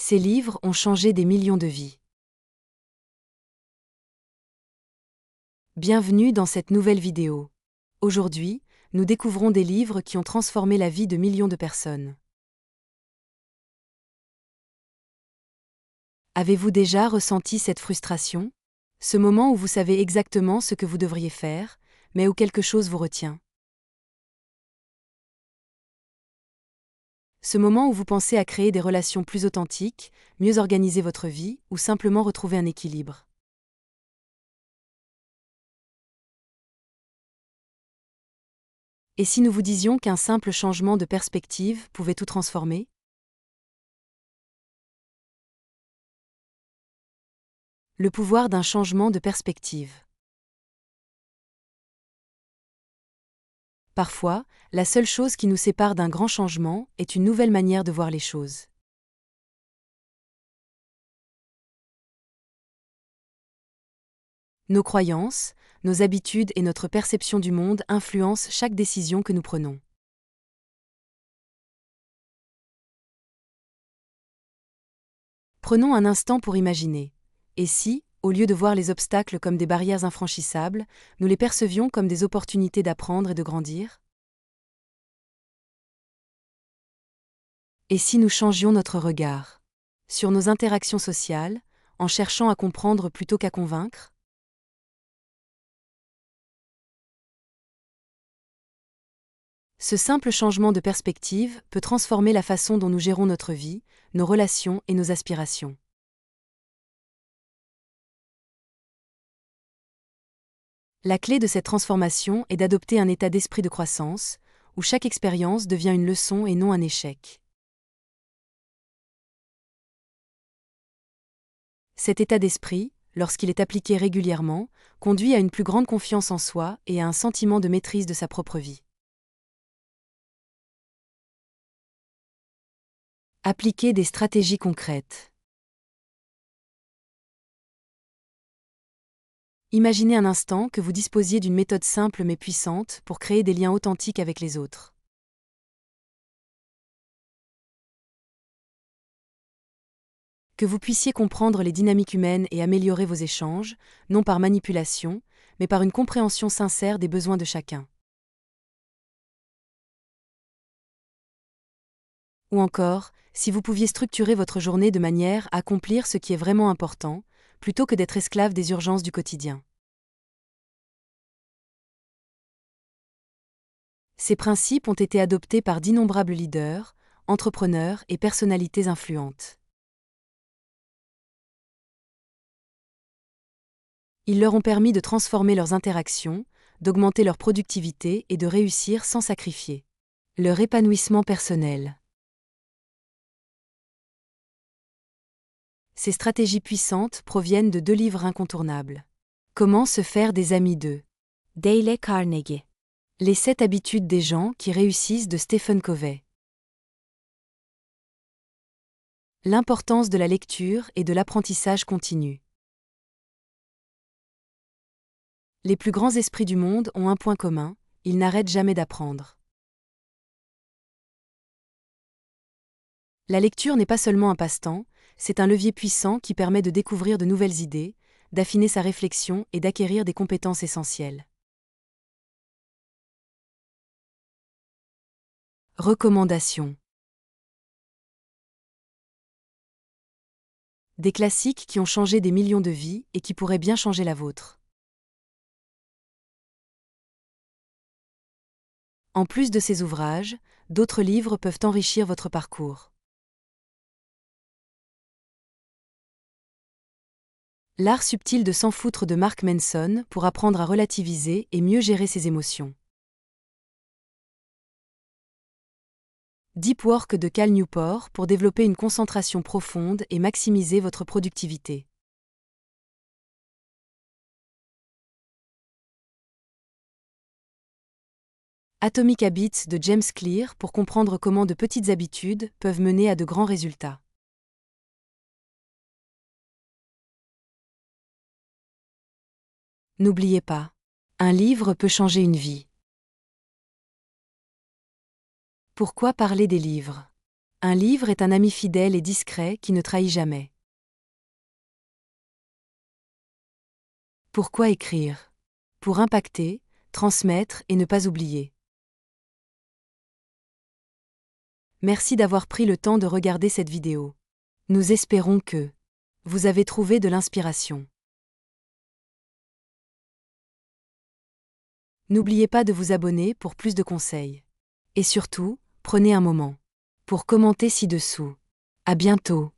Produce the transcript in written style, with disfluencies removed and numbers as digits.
Ces livres ont changé des millions de vies. Bienvenue dans cette nouvelle vidéo. Aujourd'hui, nous découvrons des livres qui ont transformé la vie de millions de personnes. Avez-vous déjà ressenti cette frustration? Ce moment où vous savez exactement ce que vous devriez faire, mais où quelque chose vous retient? Ce moment où vous pensez à créer des relations plus authentiques, mieux organiser votre vie, ou simplement retrouver un équilibre. Et si nous vous disions qu'un simple changement de perspective pouvait tout transformer? Le pouvoir d'un changement de perspective. Parfois, la seule chose qui nous sépare d'un grand changement est une nouvelle manière de voir les choses. Nos croyances, nos habitudes et notre perception du monde influencent chaque décision que nous prenons. Prenons un instant pour imaginer. Et si, au lieu de voir les obstacles comme des barrières infranchissables, nous les percevions comme des opportunités d'apprendre et de grandir? Et si nous changions notre regard sur nos interactions sociales, en cherchant à comprendre plutôt qu'à convaincre? Ce simple changement de perspective peut transformer la façon dont nous gérons notre vie, nos relations et nos aspirations. La clé de cette transformation est d'adopter un état d'esprit de croissance, où chaque expérience devient une leçon et non un échec. Cet état d'esprit, lorsqu'il est appliqué régulièrement, conduit à une plus grande confiance en soi et à un sentiment de maîtrise de sa propre vie. Appliquer des stratégies concrètes. Imaginez un instant que vous disposiez d'une méthode simple mais puissante pour créer des liens authentiques avec les autres. Que vous puissiez comprendre les dynamiques humaines et améliorer vos échanges, non par manipulation, mais par une compréhension sincère des besoins de chacun. Ou encore, si vous pouviez structurer votre journée de manière à accomplir ce qui est vraiment important, plutôt que d'être esclave des urgences du quotidien. Ces principes ont été adoptés par d'innombrables leaders, entrepreneurs et personnalités influentes. Ils leur ont permis de transformer leurs interactions, d'augmenter leur productivité et de réussir sans sacrifier leur épanouissement personnel. Ces stratégies puissantes proviennent de deux livres incontournables. Comment se faire des amis de Dale Carnegie. Les 7 habitudes des gens qui réussissent de Stephen Covey. L'importance de la lecture et de l'apprentissage continu. Les plus grands esprits du monde ont un point commun, ils n'arrêtent jamais d'apprendre. La lecture n'est pas seulement un passe-temps, c'est un levier puissant qui permet de découvrir de nouvelles idées, d'affiner sa réflexion et d'acquérir des compétences essentielles. Recommandations. Des classiques qui ont changé des millions de vies et qui pourraient bien changer la vôtre. En plus de ces ouvrages, d'autres livres peuvent enrichir votre parcours. L'art subtil de s'en foutre de Mark Manson pour apprendre à relativiser et mieux gérer ses émotions. Deep Work de Cal Newport pour développer une concentration profonde et maximiser votre productivité. Atomic Habits de James Clear pour comprendre comment de petites habitudes peuvent mener à de grands résultats. N'oubliez pas, un livre peut changer une vie. Pourquoi parler des livres? Un livre est un ami fidèle et discret qui ne trahit jamais. Pourquoi écrire? Pour impacter, transmettre et ne pas oublier. Merci d'avoir pris le temps de regarder cette vidéo. Nous espérons que vous avez trouvé de l'inspiration. N'oubliez pas de vous abonner pour plus de conseils. Et surtout, prenez un moment pour commenter ci-dessous. À bientôt.